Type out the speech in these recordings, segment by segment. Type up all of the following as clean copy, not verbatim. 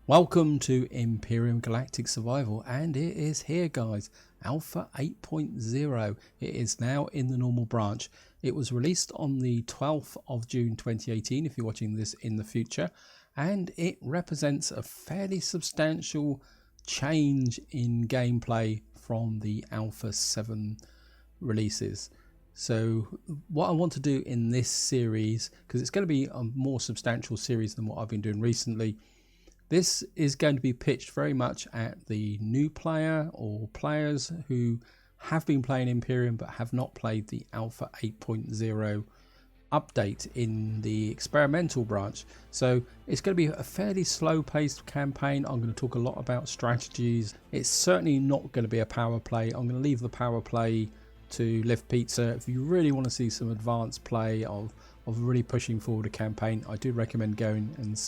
Welcome to Empyrion Galactic Survival, and it is here guys, Alpha 8.0. It is now in the normal branch. It was released on the 12th of June 2018 if you're watching this in the future, and it represents a fairly substantial change in gameplay from the Alpha 7 releases. So what I want to do in this series, because it's going to be a more substantial series than what I've been doing recently, this is going to be pitched very much at the new player or players who have been playing Empyrion but have not played the Alpha 8.0 update in the experimental branch. So it's going to be a fairly slow paced campaign. I'm going to talk a lot about strategies. It's certainly not going to be a power play. I'm going to leave the power play to Lift Pizza. If you really want to see some advanced play of really pushing forward a campaign, I do recommend going and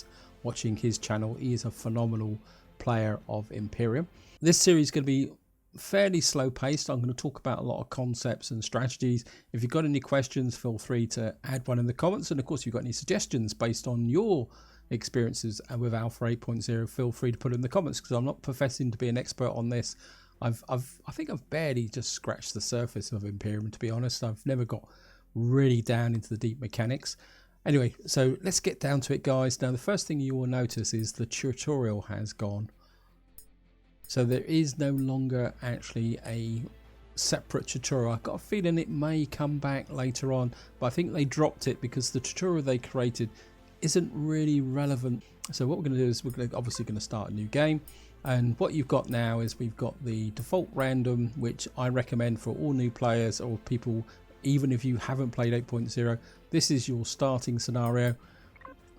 watching his channel. He is a phenomenal player of Empyrion. This series is going to be fairly slow paced. I'm going to talk about a lot of concepts and strategies. If you've got any questions, feel free to add one in the comments, and of course if you've got any suggestions based on your experiences with Alpha 8.0, feel free to put it in the comments, because I'm not professing to be an expert on this. I think I've barely just scratched the surface of Empyrion, to be honest. I've never got really down into the deep mechanics. Anyway, so let's get down to it, guys. Now, the first thing you will notice is the tutorial has gone. So there is no longer actually a separate tutorial. I've got a feeling it may come back later on, but I think they dropped it because the tutorial they created isn't really relevant. So what we're going to do is we're obviously going to start a new game. And what you've got now is we've got the default random, which I recommend for all new players or people, even if you haven't played 8.0. This is your starting scenario.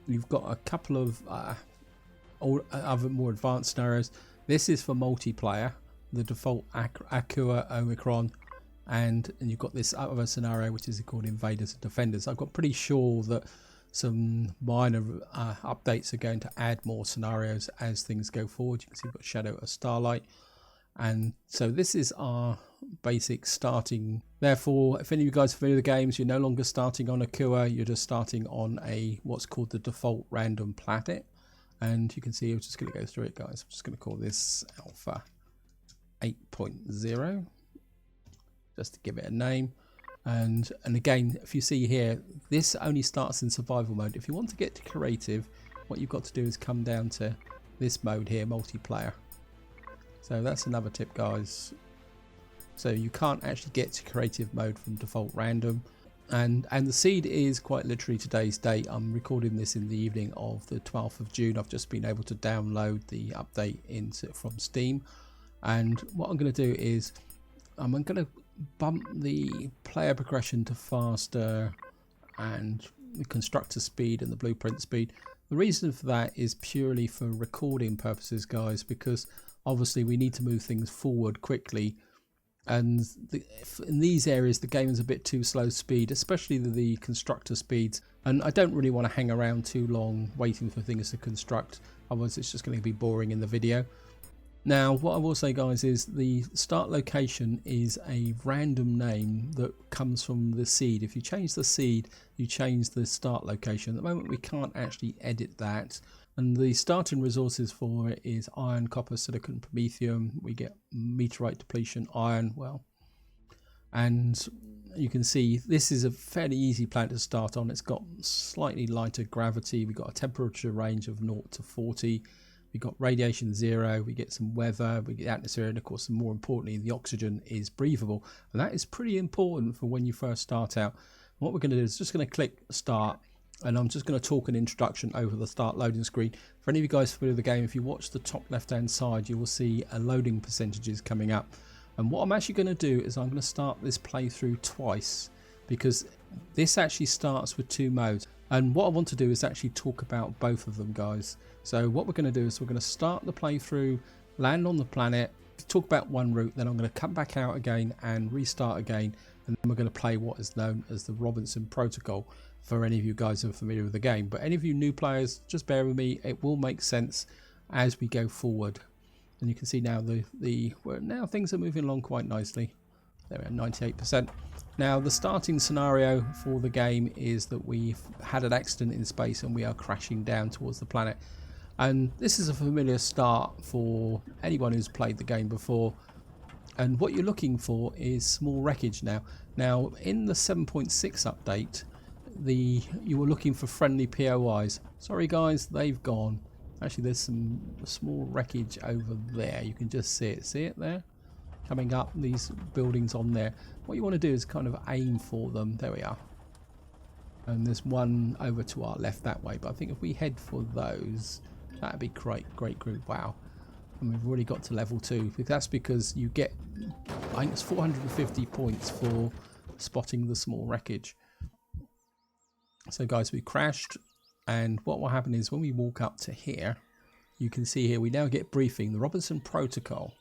You've got a couple of other more advanced scenarios. This is for multiplayer, the default Aqua Omicron, and you've got this other scenario which is called Invaders and Defenders. I've got pretty sure that some minor updates are going to add more scenarios as things go forward. You can see we've got Shadow of Starlight. And so this is our basic starting. Therefore, if any of you guys are familiar with the games, you're no longer starting on a Kua, you're just starting on a what's called the default random planet. And you can see I'm just going to go through it, guys. I'm just going to call this Alpha 8.0 just to give it a name. And again, if you see here, this only starts in survival mode. If you want to get to creative, what you've got to do is come down to this mode here, multiplayer. So that's another tip, guys. So you can't actually get to creative mode from default random. And the seed is quite literally today's date. I'm recording this in the evening of the 12th of June. I've just been able to download the update from Steam. And what I'm going to do is I'm going to bump the player progression to faster and the constructor speed and the blueprint speed. The reason for that is purely for recording purposes, guys, because obviously we need to move things forward quickly, and in these areas the game is a bit too slow speed, especially the constructor speeds, and I don't really want to hang around too long waiting for things to construct, otherwise it's just going to be boring in the video. Now what I will say, guys, is the start location is a random name that comes from the seed. If you change the seed, you change the start location. At the moment we can't actually edit that. And the starting resources for it is iron, copper, silicon, promethium. We get meteorite depletion, iron, well. And you can see this is a fairly easy planet to start on. It's got slightly lighter gravity. We've got a temperature range of 0 to 40. We've got radiation 0. We get some weather. We get atmosphere. And of course, more importantly, the oxygen is breathable. And that is pretty important for when you first start out. What we're going to do is just going to click start. And I'm just going to talk an introduction over the start loading screen. For any of you guys familiar with the game, if you watch the top left hand side, you will see a loading percentages coming up. And what I'm actually going to do is I'm going to start this playthrough twice, because this actually starts with 2 modes. And what I want to do is actually talk about both of them, guys. So what we're going to do is we're going to start the playthrough, land on the planet, talk about one route, then I'm going to come back out again and restart again, and then we're going to play what is known as the Robinson Protocol, for any of you guys who are familiar with the game. But any of you new players, just bear with me, it will make sense as we go forward. And you can see now now things are moving along quite nicely. There we are, 98%. Now the starting scenario for the game is that we've had an accident in space and we are crashing down towards the planet. And this is a familiar start for anyone who's played the game before. And what you're looking for is small wreckage now. Now in the 7.6 update, you were looking for friendly POIs. Sorry guys, they've gone. Actually, there's some small wreckage over there. You can just see it. See it there? Coming up, these buildings on there. What you want to do is kind of aim for them. There we are. And there's one over to our left that way. But I think if we head for those, that'd be great. Great group. Wow. And we've already got to level 2. That's because you get, I think it's 450 points for spotting the small wreckage. So guys, we crashed, and what will happen is when we walk up to here, you can see here we now get briefing, the Robinson Protocol.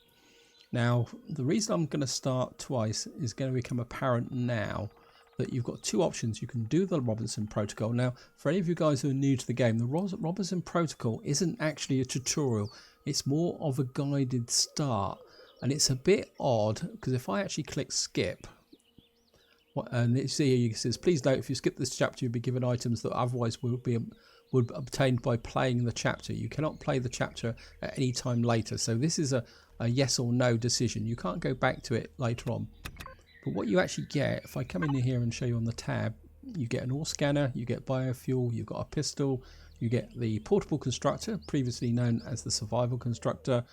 Now, the reason I'm going to start twice is going to become apparent now that you've got two options. You can do the Robinson Protocol. Now, for any of you guys who are new to the game, the Robinson Protocol isn't actually a tutorial. It's more of a guided start, and it's a bit odd because if I actually click skip, and you see here, it says, please note if you skip this chapter, you'll be given items that otherwise would be obtained by playing the chapter. You cannot play the chapter at any time later. So this is a yes or no decision. You can't go back to it later on. But what you actually get, if I come in here and show you on the tab, you get an ore scanner, you get biofuel, you've got a pistol, you get the portable constructor, previously known as the survival constructor,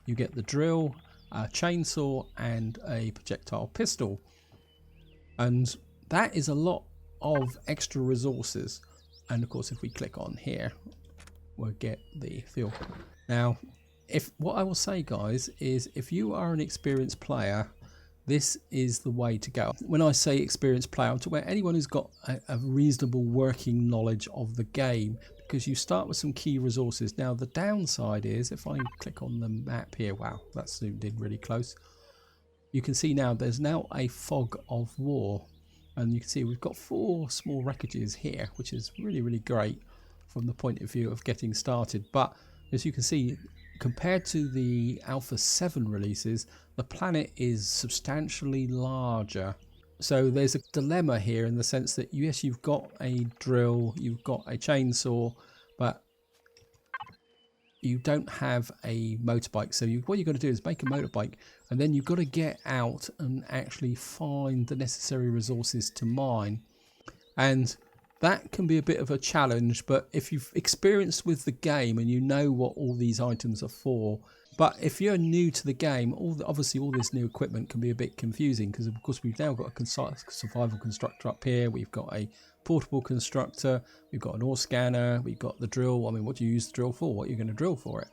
you get the drill, a chainsaw, and a projectile pistol. And that is a lot of extra resources. And of course, if we click on here, we'll get the fuel. Now, what I will say, guys, is if you are an experienced player, this is the way to go. When I say experienced player, I'm talking about anyone who's got a reasonable working knowledge of the game, because you start with some key resources. Now, the downside is, if I click on the map here, wow, that zoomed in really close. You can see now there's now a fog of war, and you can see we've got 4 small wreckages here, which is really, really great from the point of view of getting started. But as you can see, compared to the Alpha 7 releases, the planet is substantially larger. So there's a dilemma here in the sense that yes, you've got a drill, you've got a chainsaw, but you don't have a motorbike. So what you've got to do is make a motorbike, and then you've got to get out and actually find the necessary resources to mine. And that can be a bit of a challenge, but if you've experienced with the game and you know what all these items are for. But if you're new to the game, obviously all this new equipment can be a bit confusing, because of course we've now got a survival constructor up here, we've got a portable constructor, we've got an ore scanner, we've got the drill. I mean, what do you use the drill for? What are you going to drill for it?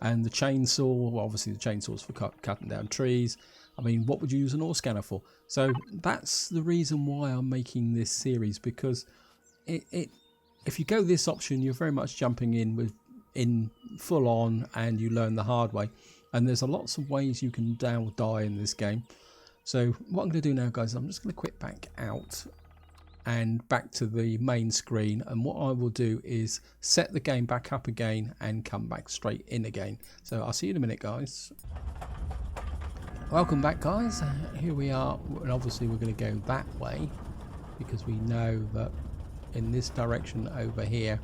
And the chainsaw, well, obviously the chainsaw's for cutting down trees. I mean, what would you use an ore scanner for? So that's the reason why I'm making this series, because if you go this option, you're very much jumping in full on, and you learn the hard way. And there's lots of ways you can die in this game. So what I'm going to do now, guys, I'm just going to quit back out and back to the main screen, and what I will do is set the game back up again and come back straight in again. So I'll see you in a minute, guys. Welcome back, guys. Here we are, and obviously we're going to go that way because we know that in this direction over here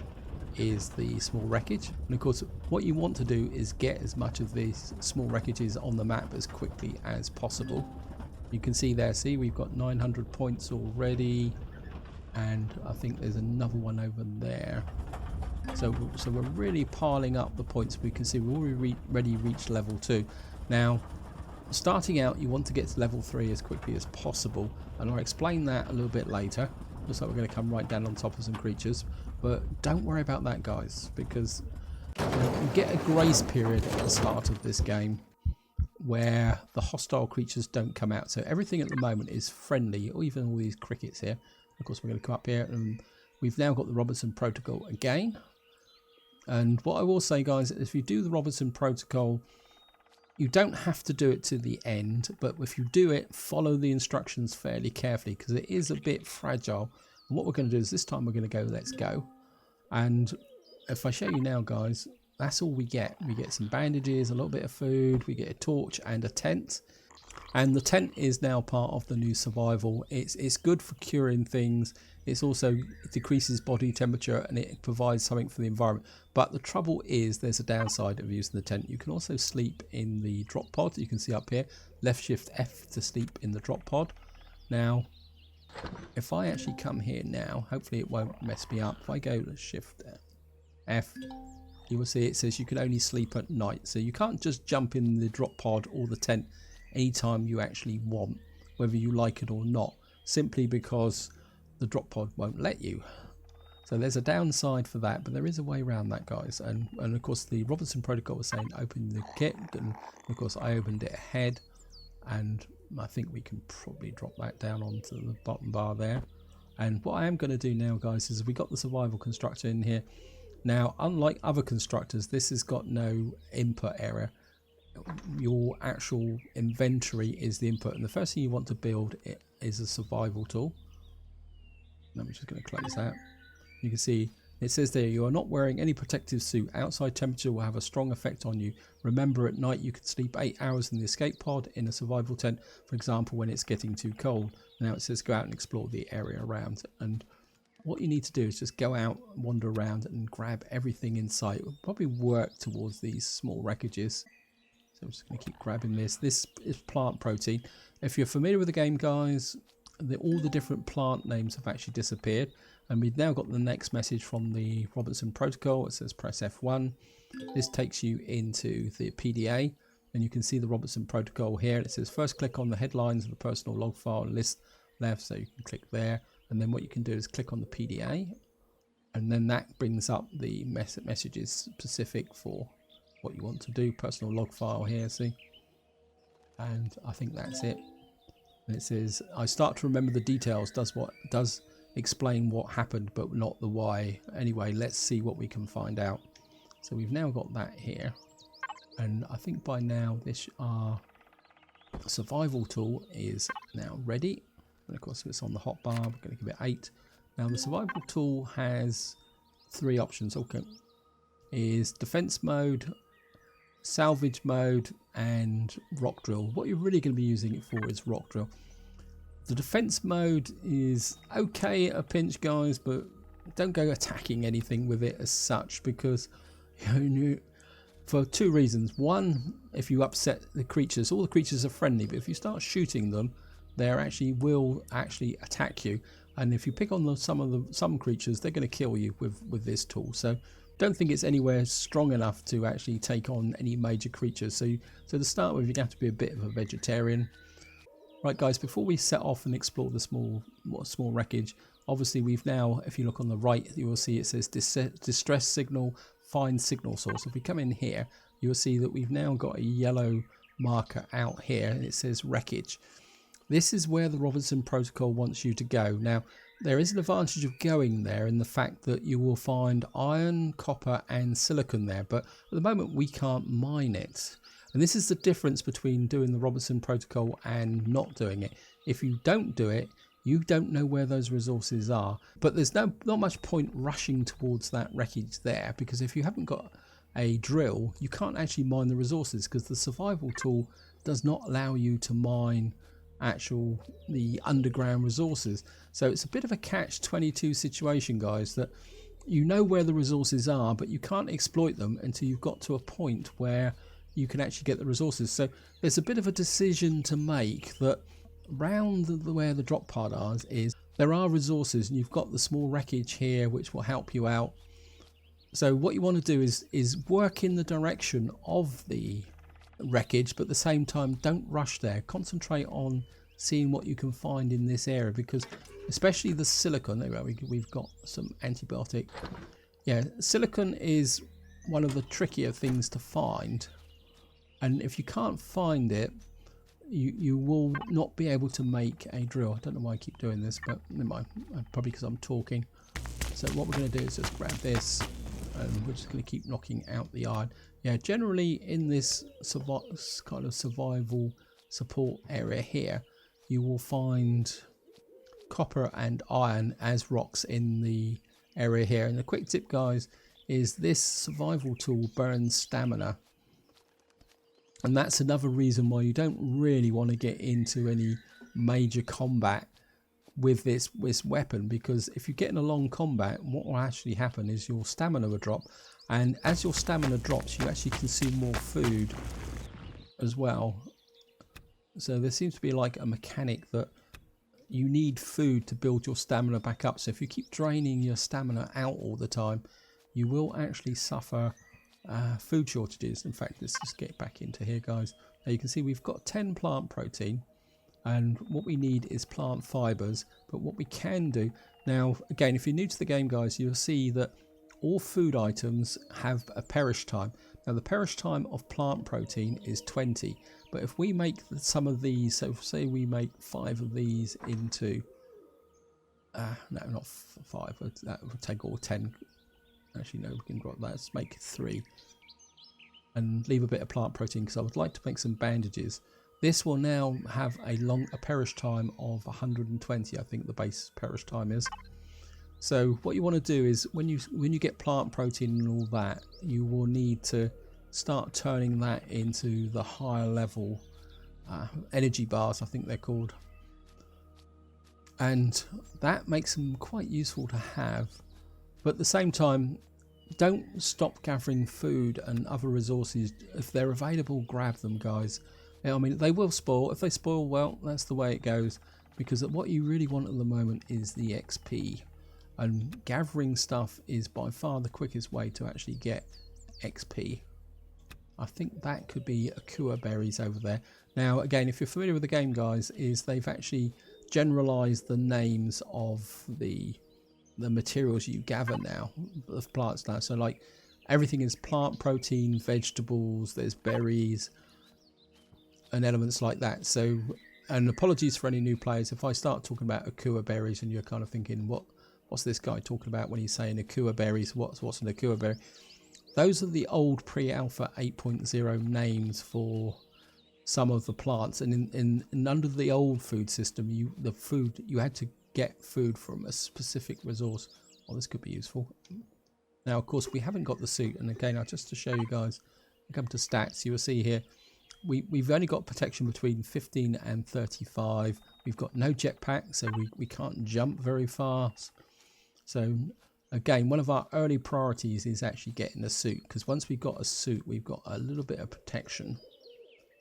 is the small wreckage. And of course what you want to do is get as much of these small wreckages on the map as quickly as possible. You can see there, see, we've got 900 points already, and I think there's another one over there. So we're really piling up the points. We can see we've already reached level 2. Now, starting out, you want to get to level 3 as quickly as possible, and I'll explain that a little bit later. Looks like we're going to come right down on top of some creatures, but don't worry about that, guys, because you get a grace period at the start of this game where the hostile creatures don't come out. So everything at the moment is friendly, or even all these crickets here. Of course, we're going to come up here, and we've now got the Robinson Protocol again. And what I will say, guys, if you do the Robinson Protocol, you don't have to do it to the end, but if you do it, follow the instructions fairly carefully, because it is a bit fragile. And what we're going to do is this time we're going to go let's go. And if I show you now, guys, that's all we get. We get some bandages, a little bit of food, we get a torch and a tent. And the tent is now part of the new survival. It's good for curing things. It decreases body temperature and it provides something for the environment. But the trouble is there's a downside of using the tent. You can also sleep in the drop pod. You can see up here, left shift F to sleep in the drop pod. Now, if I actually come here now, hopefully it won't mess me up. If I go to shift F, you will see it says you can only sleep at night. So you can't just jump in the drop pod or the tent anytime you actually want, whether you like it or not, simply because the drop pod won't let you. So there's a downside for that, but there is a way around that, guys. And of course the Robinson protocol was saying open the kit, and of course I opened it ahead, and I think we can probably drop that down onto the bottom bar there. And what I am going to do now, guys, is we got the survival constructor in here. Now, unlike other constructors, this has got no input area. Your actual inventory is the input, and the first thing you want to build is a survival tool. I'm just going to close that. You can see it says there, you are not wearing any protective suit. Outside temperature will have a strong effect on you. Remember, at night you can sleep 8 hours in the escape pod in a survival tent, for example, when it's getting too cold. Now it says go out and explore the area around, and what you need to do is just go out, wander around and grab everything in sight. We'll probably work towards these small wreckages. So I'm just going to keep grabbing this. This is plant protein. If you're familiar with the game, guys, all the different plant names have actually disappeared, and we've now got the next message from the Robinson protocol. It says press F1. This takes you into the PDA, and you can see the Robinson protocol here. It says first click on the headlines of the personal log file list left, so you can click there, and then what you can do is click on the PDA, and then that brings up the messages specific for what you want to do. Personal log file here, see, and I think that's it. And it says I start to remember the details. Does explain what happened, but not the why. Anyway, let's see what we can find out. So we've now got that here, and I think by now this our survival tool is now ready. And of course, if it's on the hotbar, we're going to give it 8. Now the survival tool has 3 options. Okay, is defense mode, salvage mode, and rock drill. What you're really going to be using it for is rock drill. The defense mode is okay at a pinch, guys, but don't go attacking anything with it as such, because for 2 reasons. One, if you upset the creatures, all the creatures are friendly, but if you start shooting them, they will actually attack you, and if you pick on some creatures, they're going to kill you with this tool. So don't think it's anywhere strong enough to actually take on any major creatures. So to start with, you have to be a bit of a vegetarian. Right, guys, before we set off and explore the small wreckage, obviously we've now, if you look on the right, you will see it says distress signal, find signal source. If we come in here, you will see that we've now got a yellow marker out here, and it says wreckage. This is where the Robinson protocol wants you to go. Now, there is an advantage of going there in the fact that you will find iron, copper and silicon there, but at the moment we can't mine it. And this is the difference between doing the Robinson protocol and not doing it. If you don't do it, you don't know where those resources are. But there's not much point rushing towards that wreckage there, because if you haven't got a drill, you can't actually mine the resources, because the survival tool does not allow you to mine the underground resources. So it's a bit of a catch-22 situation, guys, that you know where the resources are, but you can't exploit them until you've got to a point where you can actually get the resources. So there's a bit of a decision to make that round where the drop pod is, there are resources, and you've got the small wreckage here which will help you out. So what you want to do is work in the direction of the wreckage, but at the same time don't rush there. Concentrate on seeing what you can find in this area, because especially the silicon, there we've got some antibiotic. Yeah, silicon is one of the trickier things to find, and if you can't find it, you will not be able to make a drill. I don't know why I keep doing this, but never mind, probably because I'm talking. So what we're going to do is just grab this, and we're just going to keep knocking out the iron. Yeah, generally in this kind of survival support area here, you will find copper and iron as rocks in the area here. And the quick tip, guys, is this survival tool burns stamina. And that's another reason why you don't really want to get into any major combat with this weapon, because if you get in a long combat, what will actually happen is your stamina will drop, and as your stamina drops you actually consume more food as well. So there seems to be like a mechanic that you need food to build your stamina back up. So if you keep draining your stamina out all the time, you will actually suffer food shortages. In fact, let's just get back into here, guys. Now you can see we've got 10 plant protein, and what we need is plant fibers. But what we can do now, again, if you're new to the game, guys, you'll see that all food items have a perish time. Now the perish time of plant protein is 20, but if we make some of these, so say we make 5 of these into no, not 5, that would take all 10. Actually no, we can drop that. Let's make 3 and leave a bit of plant protein, because I would like to make some bandages. This will now have a perish time of 120. I think the base perish time is. So what you want to do is when you get plant protein and all that, you will need to start turning that into the higher level energy bars, I think they're called, and that makes them quite useful to have. But at the same time, don't stop gathering food and other resources. If they're available, grab them, guys. I mean, they will spoil. If they spoil, well, that's the way it goes, because what you really want at the moment is the XP, and gathering stuff is by far the quickest way to actually get XP. I think that could be Akua berries over there. Now again, if you're familiar with the game, guys, is they've actually generalized the names of the materials you gather now, of plants now. So like everything is plant protein, vegetables, there's berries and elements like that. So, and apologies for any new players if I start talking about Akua berries and you're kind of thinking, what's this guy talking about when he's saying Akua berries? What's an Akua berry? Those are the old pre-alpha 8.0 names for some of the plants, and in under the old food system, you had to get food from a specific resource. Well, this could be useful. Now, of course, we haven't got the suit, and again, just to show you guys, come to stats, you will see here we've only got protection between 15 and 35. We've got no jetpack, so we can't jump very fast. So again, one of our early priorities is actually getting a suit, because once we've got a suit, we've got a little bit of protection.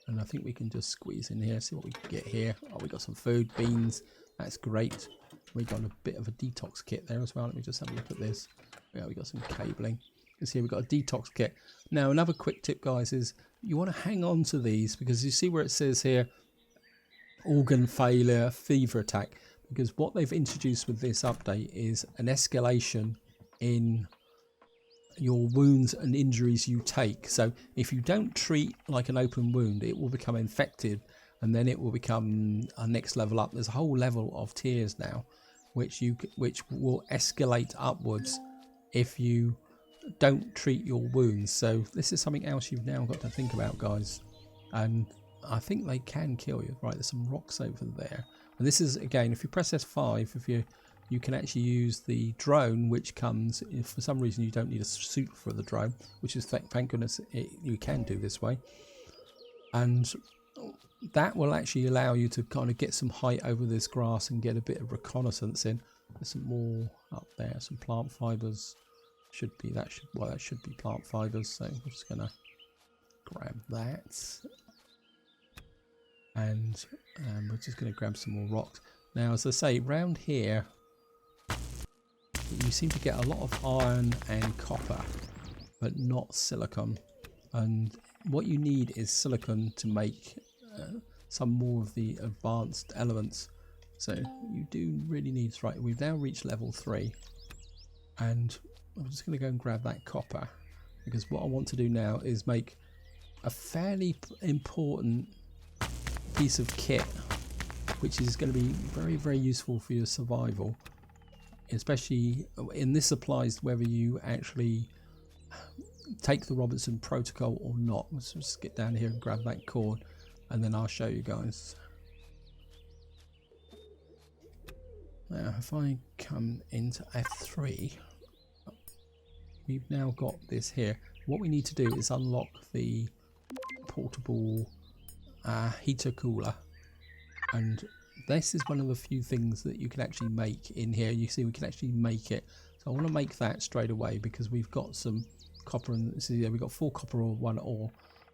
And I think we can just squeeze in here, see what we can get here. Oh, we got some food, beans, that's great. We got a bit of a detox kit there as well. Let me just have a look at this. Yeah, we got some cabling. You can see we've got a detox kit. Now, another quick tip, guys, is you want to hang on to these, because you see where it says here, organ failure, fever attack. Because what they've introduced with this update is an escalation in your wounds and injuries you take. So if you don't treat like an open wound, it will become infected, and then it will become a next level up. There's a whole level of tiers now, which will escalate upwards if you don't treat your wounds. So this is something else you've now got to think about, guys. And I think they can kill you. Right, there's some rocks over there. And this is, again, if you press S5, if you can actually use the drone, which comes, if for some reason you don't need a suit for the drone, which is thank goodness you can do this way. And that will actually allow you to kind of get some height over this grass and get a bit of reconnaissance in. There's some more up there, some plant fibers. That should be plant fibers. So I'm just gonna grab that. And we're just going to grab some more rocks. Now, as I say, round here, you seem to get a lot of iron and copper, but not silicon. And what you need is silicon to make some more of the advanced elements. So you do really need, right, we've now reached level 3. And I'm just going to go and grab that copper, because what I want to do now is make a fairly important piece of kit, which is going to be very, very useful for your survival, especially, and this applies whether you actually take the Robinson protocol or not. Let's just get down here and grab that cord, and then I'll show you guys. Now if I come into F3, we've now got this here. What we need to do is unlock the portable heater cooler, and this is one of the few things that you can actually make in here. You see we can actually make it, so I want to make that straight away because we've got some copper, and see, yeah, we've got 4 copper ore, 1 ore,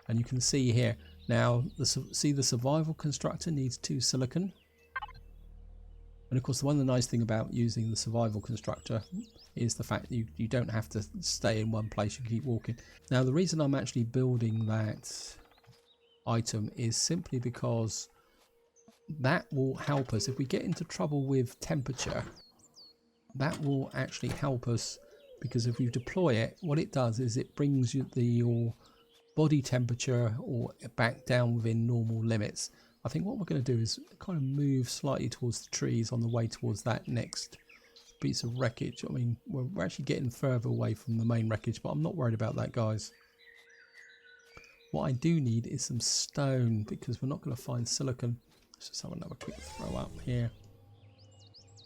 and you can see here now see the survival constructor needs 2 silicon. And of course, one of the nice thing about using the survival constructor is the fact that you don't have to stay in one place, you can keep walking. Now the reason I'm actually building that item is simply because that will help us if we get into trouble with temperature. That will actually help us, because if we deploy it, what it does is it brings your body temperature or back down within normal limits. I think what we're going to do is kind of move slightly towards the trees on the way towards that next piece of wreckage. I mean, we're actually getting further away from the main wreckage, but I'm not worried about that, guys. What I do need is some stone, because we're not going to find silicon. Let's just have another quick throw up here.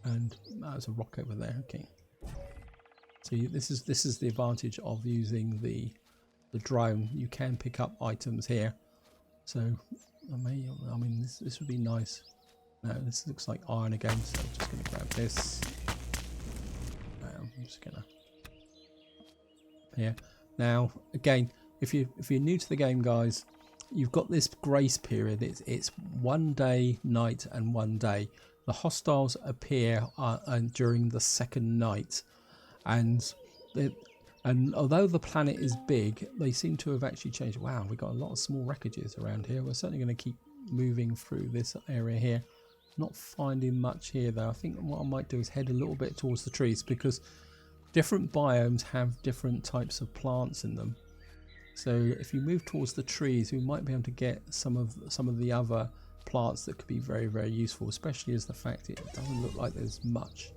And there's a rock over there. Okay. So this is the advantage of using the drone. You can pick up items here. So I mean this would be nice. No, this looks like iron again, so I'm just going to grab this. I'm just going to here. Now again, if you're new to the game, guys, you've got this grace period. It's 1 day, night, and 1 day. The hostiles appear during the second night, and although the planet is big, they seem to have actually changed. Wow, we've got a lot of small wreckages around here. We're certainly going to keep moving through this area here. Not finding much here though. I think what I might do is head a little bit towards the trees, because different biomes have different types of plants in them. So if you move towards the trees, we might be able to get some of the other plants that could be very, very useful, especially as the fact it doesn't look like there's much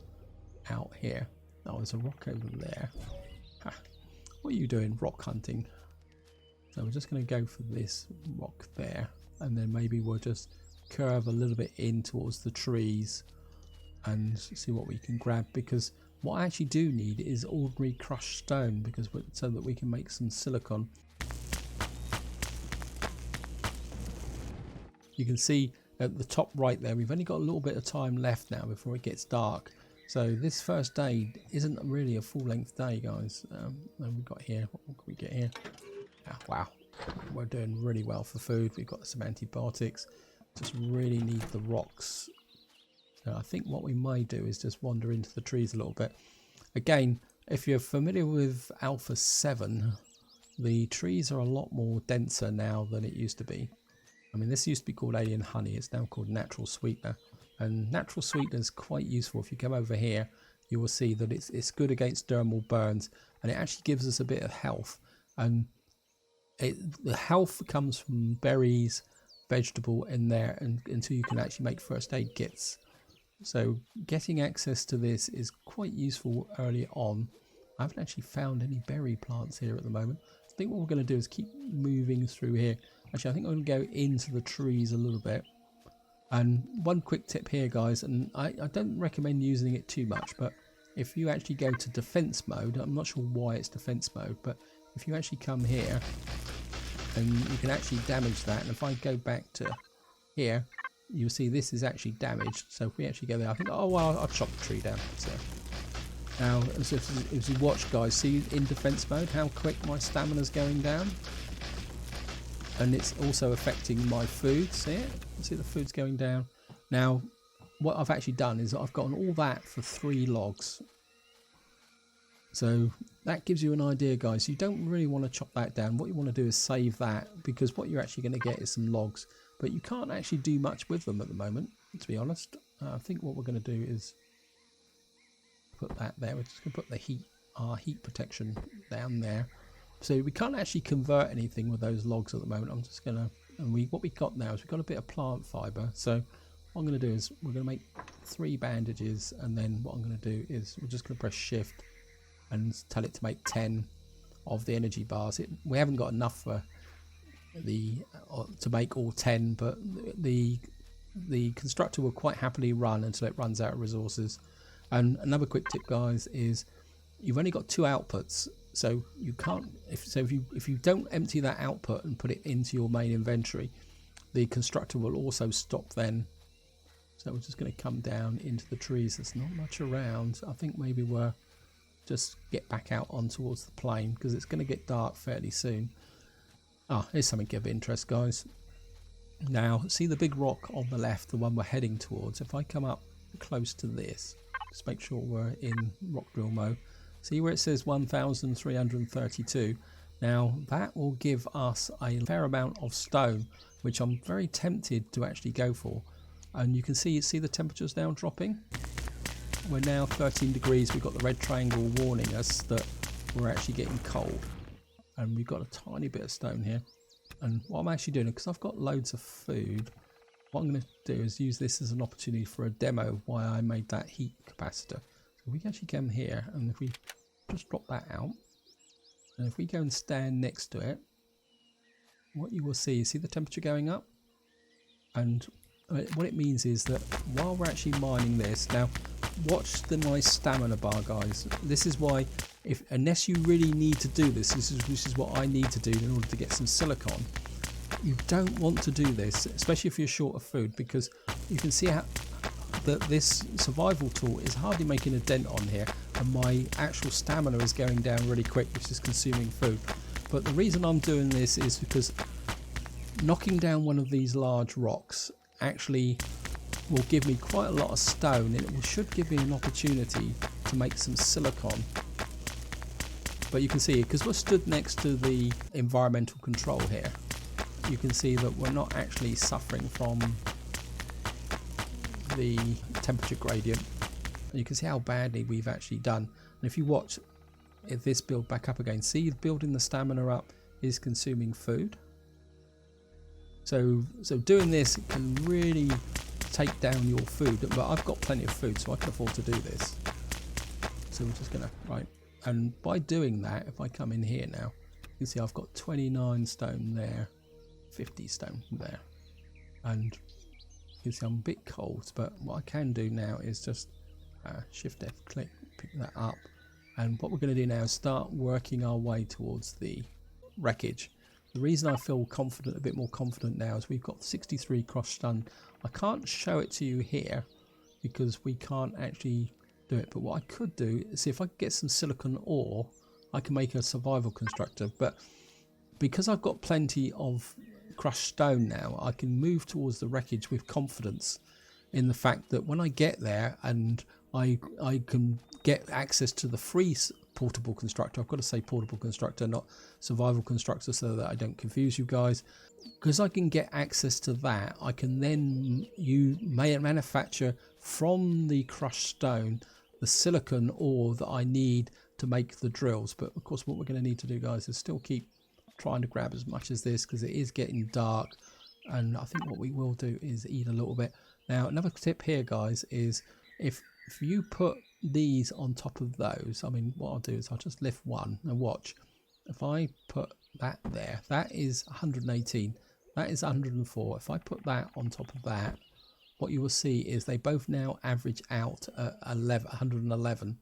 out here. Oh, there's a rock over there. Ha. What are you doing? Rock hunting. So we're just going to go for this rock there, and then maybe we'll just curve a little bit in towards the trees and see what we can grab, because what I actually do need is ordinary crushed stone, because so that we can make some silicon. You can see at the top right there, we've only got a little bit of time left now before it gets dark. So this first day isn't really a full-length day, guys. And we've got here, what can we get here? Wow, we're doing really well for food. We've got some antibiotics. Just really need the rocks. So I think what we may do is just wander into the trees a little bit. Again, if you're familiar with Alpha 7, the trees are a lot more denser now than it used to be. I mean, this used to be called alien honey. It's now called natural sweetener. And natural sweetener is quite useful. If you come over here, you will see that it's good against dermal burns, and it actually gives us a bit of health. And the health comes from berries, vegetable in there, and until you can actually make first aid kits. So getting access to this is quite useful early on. I haven't actually found any berry plants here at the moment. I think what we're going to do is keep moving through here. Actually, I think I'm going to go into the trees a little bit. And one quick tip here, guys, and I don't recommend using it too much, but if you actually go to defense mode, I'm not sure why it's defense mode, but if you actually come here, and you can actually damage that, and if I go back to here, you'll see this is actually damaged. So if we actually go there, I think, oh well, I'll chop the tree down. So now, as you watch, guys, see in defense mode how quick my stamina's going down, and it's also affecting my food. See it? See the food's going down. Now, what I've actually done is I've gotten all that for 3 logs. So that gives you an idea, guys. You don't really want to chop that down. What you want to do is save that, because what you're actually going to get is some logs, but you can't actually do much with them at the moment, to be honest. I think what we're going to do is put that there. We're just going to put our heat protection down there. So we can't actually convert anything with those logs at the moment. I'm just going to, and what we've got now is we've got a bit of plant fibre. So what I'm going to do is we're going to make 3 bandages, and then what I'm going to do is we're just going to press shift and tell it to make 10 of the energy bars. We haven't got enough for to make all 10, but the constructor will quite happily run until it runs out of resources. And another quick tip, guys, is you've only got 2 outputs, so you can't. If you don't empty that output and put it into your main inventory, the constructor will also stop then So we're just going to come down into the trees. There's not much around. I think maybe we'll just get back out on towards the plain because it's going to get dark fairly soon. Ah, here's something of interest, guys. Now, see the big rock on the left, the one we're heading towards. If I come up close to this, just make sure we're in rock drill mode. See where it says 1,332. Now, that will give us a fair amount of stone, which I'm very tempted to actually go for. And you can see the temperatures now dropping. We're now 13 degrees. We've got the red triangle warning us that we're actually getting cold. And we've got a tiny bit of stone here. And what I'm actually doing, because I've got loads of food, what I'm going to do is use this as an opportunity for a demo of why I made that heat capacitor. So we can actually come here, and if we just drop that out, and if we go and stand next to it, what you will see the temperature going up? And what it means is that while we're actually mining this, now watch the nice stamina bar, guys. This is why, unless you really need to do this, this is what I need to do in order to get some silicon. You don't want to do this, especially if you're short of food, because you can see how that this survival tool is hardly making a dent on here, and my actual stamina is going down really quick, which is consuming food. But the reason I'm doing this is because knocking down one of these large rocks actually will give me quite a lot of stone, and it should give me an opportunity to make some silicon. But you can see, because we're stood next to the environmental control here, you can see that we're not actually suffering from the temperature gradient. And you can see how badly we've actually done. And if you watch this build back up again, see building the stamina up is consuming food. So doing this can really take down your food, but I've got plenty of food, so I can afford to do this. So we're just gonna, right, and by doing that, if I come in here now, you can see I've got 29 stone there, 50 stone there, and you can see I'm a bit cold, but what I can do now is just Shift F click, pick that up, and what we're going to do now is start working our way towards the wreckage. The reason I feel confident, a bit more confident now, is we've got 63 crushed stone. I can't show it to you here because we can't actually do it, but what I could do is see if I could get some silicon ore, I can make a survival constructor. But because I've got plenty of crushed stone now, I can move towards the wreckage with confidence in the fact that when I get there and I can get access to the free portable constructor. I've got to say portable constructor, not survival constructor, so that I don't confuse you guys. Because I can get access to that, I can then manufacture from the crushed stone the silicon ore that I need to make the drills. But of course, what we're going to need to do, guys, is still keep trying to grab as much as this, because it is getting dark. And I think what we will do is eat a little bit. Now, another tip here, guys, is if you put these on top of those, I mean, what I'll do is I'll just lift one and watch. If I put that there, that is 118, that is 104. If I put that on top of that, what you will see is they both now average out at 111.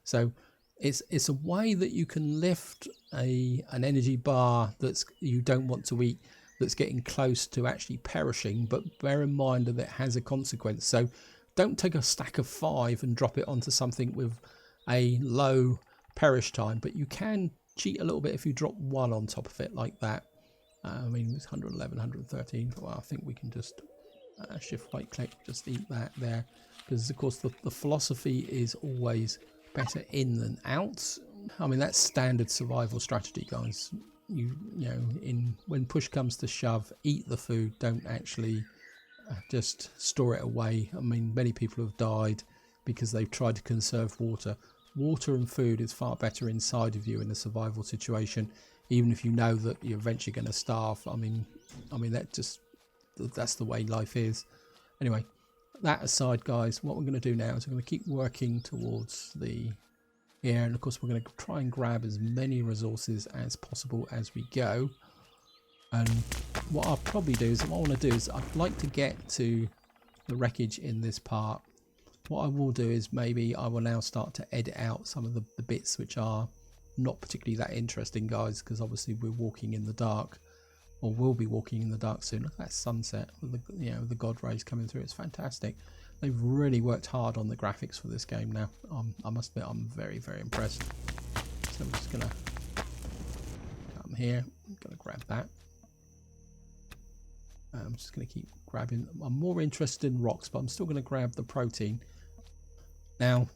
So it's a way that you can lift an energy bar that's you don't want to eat, that's getting close to actually perishing, but bear in mind that it has a consequence. So don't take a stack of 5 and drop it onto something with a low perish time, but you can cheat a little bit if you drop 1 on top of it like that. I mean, it's 111, 113. Well, I think we can just shift right click, just eat that there, because of course the philosophy is always better in than out. I mean, that's standard survival strategy, guys. You know, when push comes to shove, eat the food, don't actually just store it away. I mean, many people have died because they've tried to conserve water. Water and food is far better inside of you in a survival situation, even if you know that you're eventually going to starve. I mean that's the way life is. Anyway, that aside, guys, what we're going to do now is we're going to keep working towards the air, and of course we're going to try and grab as many resources as possible as we go. And what I'll probably do is, what I want to do is I'd like to get to the wreckage in this part. What I will do is maybe I will now start to edit out some of the bits which are not particularly that interesting, guys, because obviously we're walking in the dark. or will be walking in the dark soon. Look at that sunset with the, the god rays coming through. It's fantastic. They've really worked hard on the graphics for this game now. I must admit, I'm very, very impressed. So I'm just gonna come here. I'm gonna grab that. I'm just gonna keep grabbing. I'm more interested in rocks, but I'm still gonna grab the protein. Now,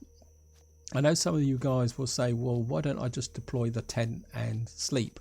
I know some of you guys will say, well, why don't I just deploy the tent and sleep?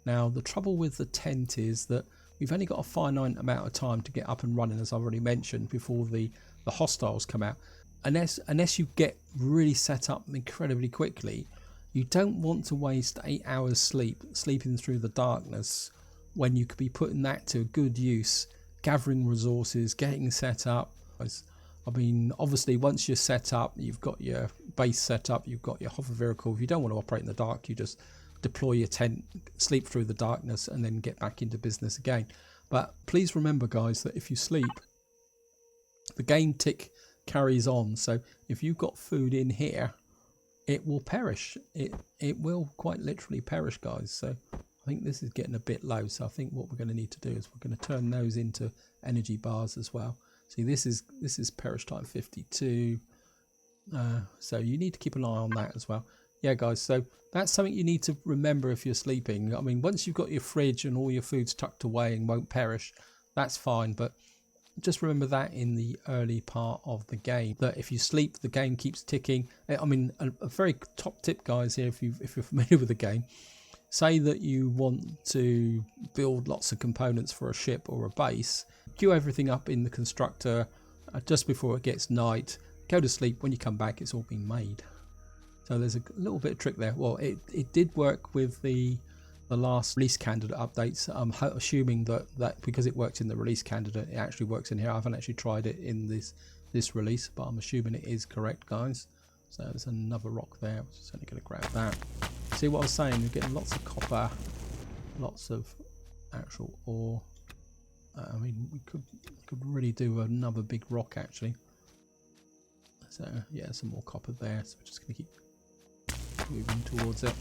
Now, the trouble with the tent is that we've only got a finite amount of time to get up and running, as I've already mentioned, before the hostiles come out. Unless you get really set up incredibly quickly, you don't want to waste 8 hours sleeping through the darkness when you could be putting that to good use, gathering resources, getting set up. I mean, obviously, once you're set up, you've got your base set up, you've got your hover vehicle. If you don't want to operate in the dark, you just deploy your tent, sleep through the darkness, and then get back into business again. But please remember, guys, that if you sleep, the game tick carries on. So if you've got food in here, it will perish. It will quite literally perish, guys. So I think this is getting a bit low. So I think what we're going to need to do is we're going to turn those into energy bars as well. See, this is Parish Time 52. So you need to keep an eye on that as well. Yeah, guys, so that's something you need to remember if you're sleeping. I mean, once you've got your fridge and all your food's tucked away and won't perish, that's fine. But just remember that in the early part of the game, that if you sleep, the game keeps ticking. I mean, a very top tip, guys, here, if you're familiar with the game, say that you want to build lots of components for a ship or a base, queue everything up in the constructor just before it gets night, go to sleep. When you come back, it's all been made. So there's a little bit of trick there. Well, it did work with the last release candidate updates. I'm assuming that because it worked in the release candidate, it actually works in here. I haven't actually tried it in this release, but I'm assuming it is correct, guys. So there's another rock there. I'm just only going to grab that. See what I was saying? We're getting lots of copper, lots of actual ore. I mean, we could really do another big rock actually. So yeah, some more copper there. So we're just going to keep moving towards it.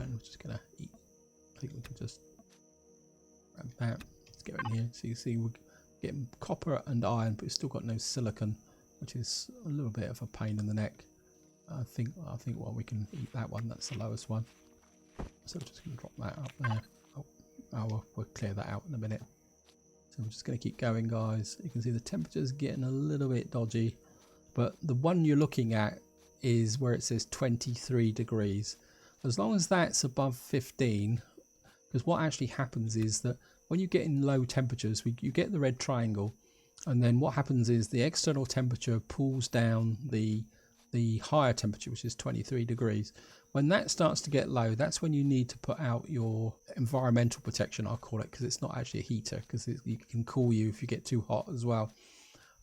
And we're just going to eat. I think we can just grab that. Let's get in here. So you see we're getting copper and iron, but we've still got no silicon, which is a little bit of a pain in the neck. I think well, we can eat that one. That's the lowest one. So we're just going to drop that up there. We'll clear that out in a minute. So we're just going to keep going, guys. You can see the temperature's getting a little bit dodgy, but the one you're looking at is where it says 23 degrees. As long as that's above 15, because what actually happens is that when you get in low temperatures, you get the red triangle, and then what happens is the external temperature pulls down the higher temperature, which is 23 degrees. When that starts to get low, that's when you need to put out your environmental protection, I'll call it, because it's not actually a heater, because it can cool you if you get too hot as well.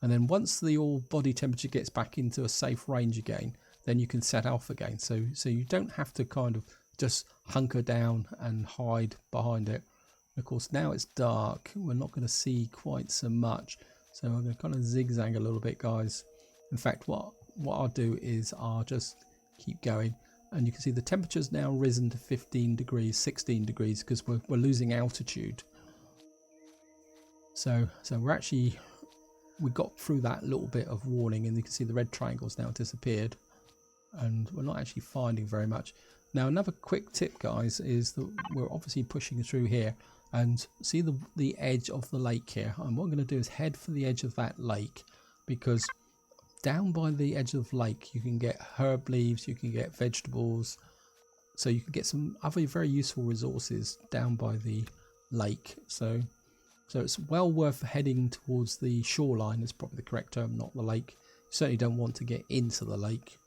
And then once the all body temperature gets back into a safe range again, then you can set off again. So you don't have to kind of just hunker down and hide behind it. And of course, now it's dark, we're not going to see quite so much. So I'm going to kind of zigzag a little bit, guys. In fact, what I'll do is I'll just keep going. And you can see the temperature's now risen to 15 degrees, 16 degrees, because we're losing altitude. So we got through that little bit of warning, and you can see the red triangle's now disappeared, and we're not actually finding very much. Now, another quick tip, guys, is that we're obviously pushing through here, and see the edge of the lake here. And what I'm going to do is head for the edge of that lake, because down by the edge of the lake you can get herb leaves, you can get vegetables, so you can get some other very useful resources down by the lake. So it's well worth heading towards the shoreline, is probably the correct term, not the lake. You certainly don't want to get into the lake.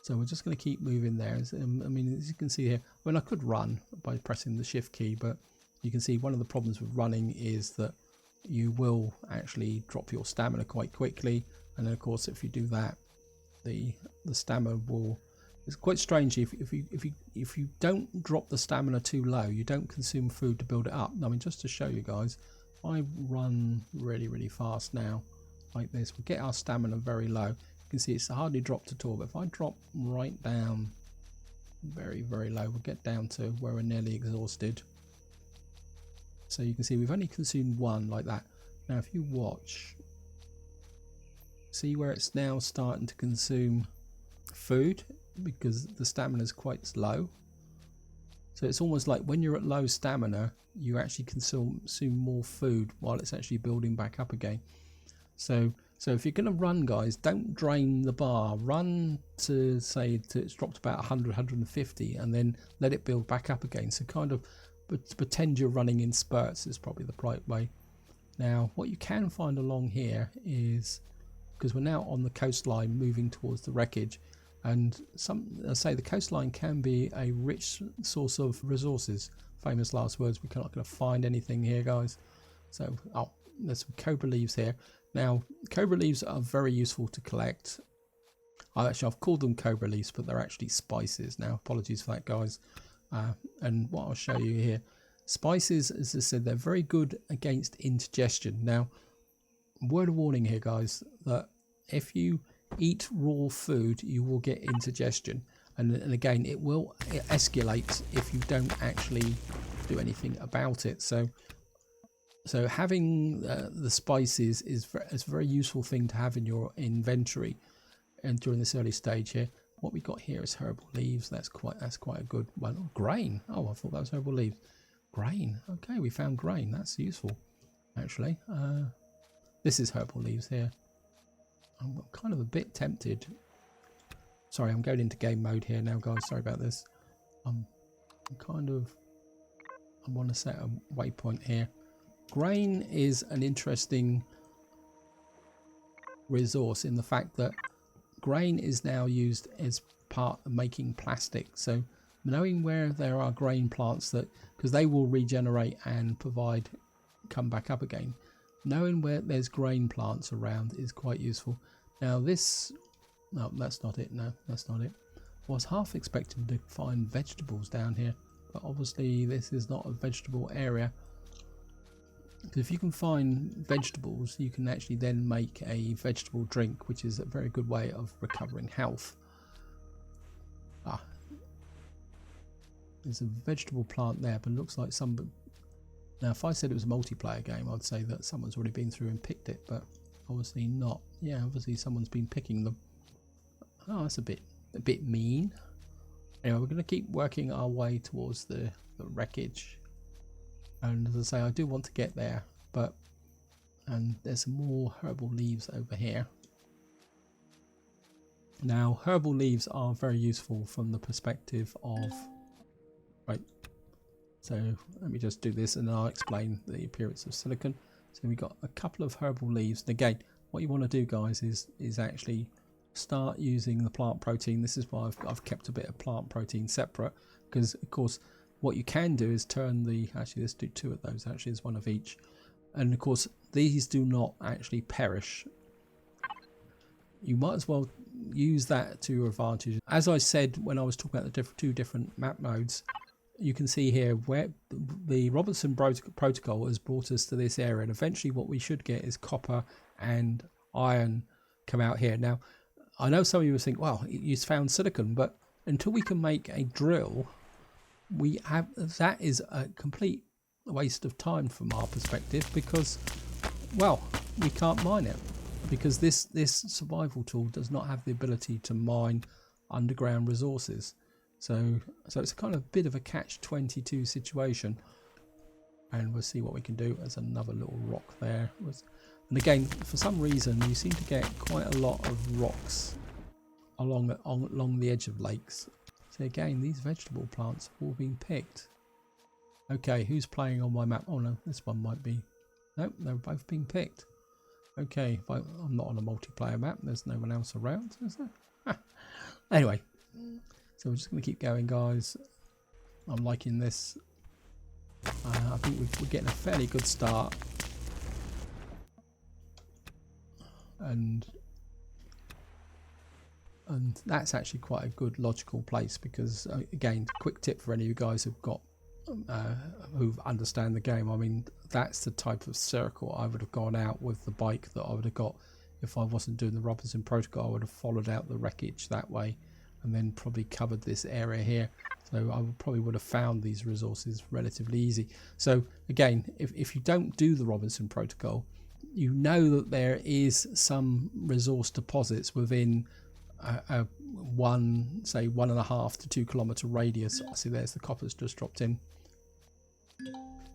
So we're just going to keep moving there. I mean, as you can see here, I could run by pressing the shift key, but you can see one of the problems with running is that you will actually drop your stamina quite quickly. And then of course, if you do that, the stamina will. It's quite strange if you don't drop the stamina too low, you don't consume food to build it up. I mean, just to show you guys, if I run really fast now, like this, we get our stamina very low. You can see it's hardly dropped at all. But if I drop right down, very low, we'll get down to where we're nearly exhausted. So you can see we've only consumed one like that. Now if you watch, see where it's now starting to consume food because the stamina is quite low. So it's almost like when you're at low stamina, you actually consume more food while it's actually building back up again. So if you're going to run, guys, don't drain the bar. Run to say it's dropped about 100, 150, and then let it build back up again. So kind of pretend you're running in spurts is probably the right way. Now, what you can find along here is, because we're now on the coastline moving towards the wreckage, and I say the coastline can be a rich source of resources. Famous last words. We're not going to find anything here, guys. So, oh, there's some cobra leaves here. Now, cobra leaves are very useful to collect. I've called them cobra leaves, but they're actually spices. Now, apologies for that, guys. And what I'll show you here, spices, as I said, they're very good against indigestion. Now, word of warning here, guys, that if you eat raw food, you will get indigestion. And again, it escalates if you don't actually do anything about it. So having the spices is a very useful thing to have in your inventory, and during this early stage here. What we got here is herbal leaves. That's quite a good one. Oh, grain. Oh, I thought that was herbal leaves. Grain. Okay, we found grain. That's useful, actually. This is herbal leaves here. I'm kind of a bit tempted. Sorry, I'm going into game mode here now, guys. Sorry about this. I want to set a waypoint here. Grain is an interesting resource in the fact that grain is now used as part of making plastic. So knowing where there are grain plants, that because they will regenerate and come back up again, knowing where there's grain plants around is quite useful. Now this, no, that's not it. No, that's not it. I was half expecting to find vegetables down here, but obviously this is not a vegetable area. Because if you can find vegetables, you can actually then make a vegetable drink, which is a very good way of recovering health. There's a vegetable plant there, but it looks like some. Now, if I said it was a multiplayer game, I'd say that someone's already been through and picked it, but obviously not. Yeah, obviously someone's been picking them. Oh, that's a bit mean. Anyway, we're going to keep working our way towards the wreckage. And as I say, I do want to get there, and there's some more herbal leaves over here. Now, herbal leaves are very useful from the perspective of, right, so let me just do this and I'll explain the appearance of silicon. So we've got a couple of herbal leaves, and again, what you want to do, guys, is actually start using the plant protein. This is why I've kept a bit of plant protein separate, because of course what you can do is turn actually let's do two of those, actually there's one of each, and of course these do not actually perish. You might as well use that to your advantage. As I said when I was talking about the two different map modes, you can see here where the Robertson protocol has brought us to this area, and eventually what we should get is copper and iron come out here. Now I know some of you will think, well, you found silicon, but until we can make a drill, that is a complete waste of time from our perspective, because, well, we can't mine it, because this survival tool does not have the ability to mine underground resources. So it's a kind of bit of a catch-22 situation, and we'll see what we can do. There's another little rock there, and again, for some reason you seem to get quite a lot of rocks along the edge of lakes. So again, these vegetable plants have all been picked. Okay, who's playing on my map? Oh no, this one might be. Nope, they're both being picked. Okay, I'm not on a multiplayer map. There's no one else around, is there? Anyway, so we're just going to keep going, guys. I'm liking this. I think we're getting a fairly good start. And that's actually quite a good logical place, because again, quick tip for any of you guys who've got who understand the game, I mean, that's the type of circle I would have gone out with the bike that I would have got if I wasn't doing the Robertson protocol. I would have followed out the wreckage that way and then probably covered this area here. So So I probably would have found these resources relatively easy. So again, if you don't do the Robinson protocol, you know that there is some resource deposits within a 1.5 to 2 kilometer radius. See, there's the copper's just dropped in.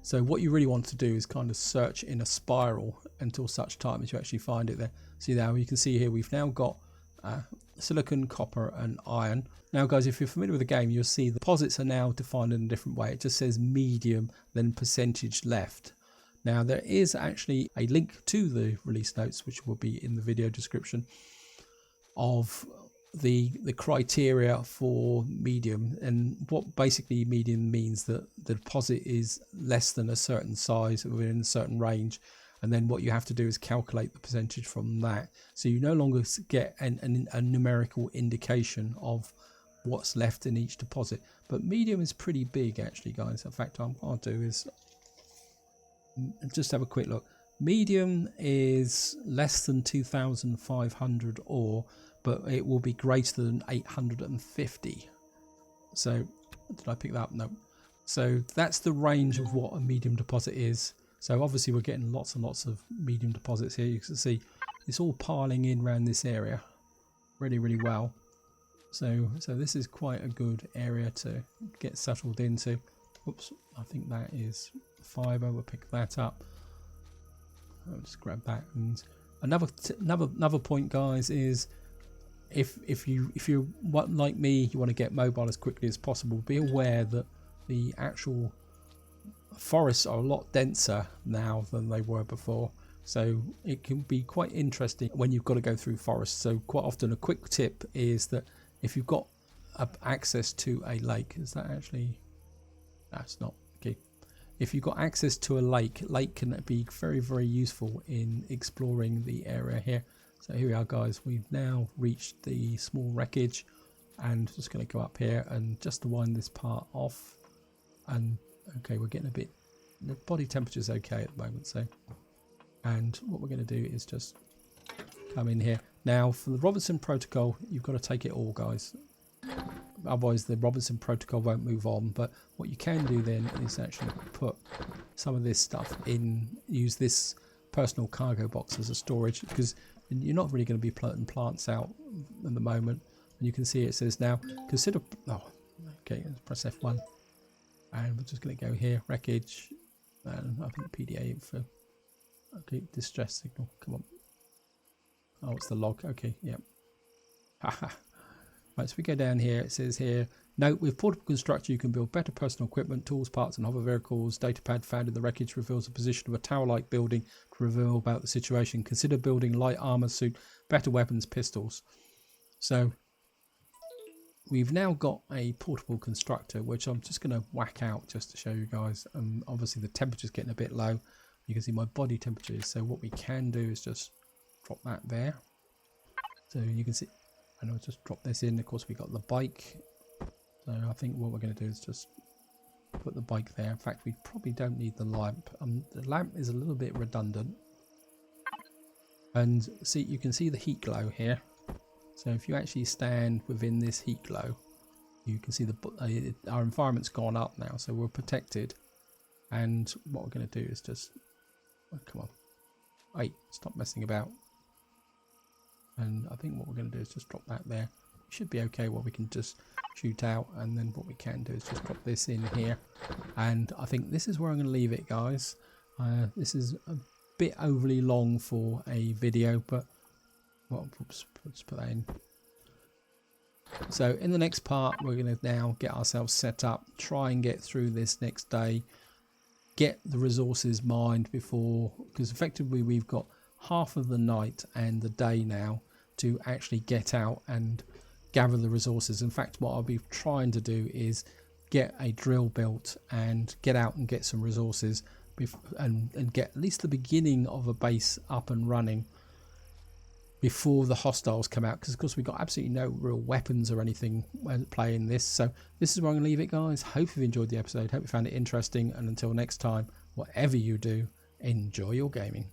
So what you really want to do is kind of search in a spiral until such time as you actually find it there. See, now you can see here we've now got silicon, copper and iron. Now guys, if you're familiar with the game, you'll see the deposits are now defined in a different way. It just says medium, then percentage left. Now there is actually a link to the release notes, which will be in the video description, of the criteria for medium, and what basically medium means that the deposit is less than a certain size within a certain range, and then what you have to do is calculate the percentage from that, so you no longer get a numerical indication of what's left in each deposit. But medium is pretty big actually, guys. In fact, what I'll do is just have a quick look. Medium is less than 2,500 ore, but it will be greater than 850. So did I pick that up? No. So that's the range of what a medium deposit is. So obviously we're getting lots and lots of medium deposits here. You can see it's all piling in around this area really well. So this is quite a good area to get settled into. Oops, I think that is fiber. We'll pick that up. I'll just grab that. And another point, guys, is if you want, like me, you want to get mobile as quickly as possible, be aware that the actual forests are a lot denser now than they were before. So it can be quite interesting when you've got to go through forests. So quite often a quick tip is that if you've got access to a lake, is that actually, that's not okay. If you've got access to a lake can be very useful in exploring the area here. So here we are, guys. We've now reached the small wreckage, and just going to go up here and just to wind this part off. And okay, we're getting a bit, the body temperature is okay at the moment. So, and what we're going to do is just come in here. Now for the Robinson protocol, you've got to take it all, guys. Otherwise the Robinson protocol won't move on. But what you can do then is actually put some of this stuff in, use this personal cargo box as a storage, because you're not really going to be planting plants out at the moment. And you can see it says now consider, oh okay, let's press F1 and we're just going to go here, wreckage, and I think PDA info. Okay, distress signal, come on. Oh, it's the log. Okay, yep. Haha. Right, so we go down here. It says here, note, with portable constructor, you can build better personal equipment, tools, parts, and hover vehicles. Datapad found in the wreckage reveals the position of a tower-like building to reveal about the situation. Consider building light armor suit, better weapons, pistols. So we've now got a portable constructor, which I'm just going to whack out just to show you guys. Obviously the temperature's getting a bit low. You can see my body temperature is. So what we can do is just drop that there. So you can see, and I'll just drop this in. Of course, we got the bike. So I think what we're going to do is just put the bike there. In fact, we probably don't need the lamp. The lamp is a little bit redundant. And see, you can see the heat glow here. So if you actually stand within this heat glow, you can see our environment's gone up now. So we're protected. And what we're going to do is just, oh, come on. Wait, stop messing about. And I think what we're going to do is just drop that there. It should be okay. Well, we can just shoot out, and then what we can do is just drop this in here. And I think this is where I'm going to leave it, guys. This is a bit overly long for a video, but well, oops, let's put that in. So in the next part, we're going to now get ourselves set up, try and get through this next day, get the resources mined before, because effectively we've got half of the night and the day now to actually get out and gather the resources. In fact, what I'll be trying to do is get a drill built and get out and get some resources and get at least the beginning of a base up and running before the hostiles come out, because of course we've got absolutely no real weapons or anything when playing this. So this is where I'm going to leave it, guys. Hope you've enjoyed the episode, hope you found it interesting, and until next time, whatever you do, enjoy your gaming.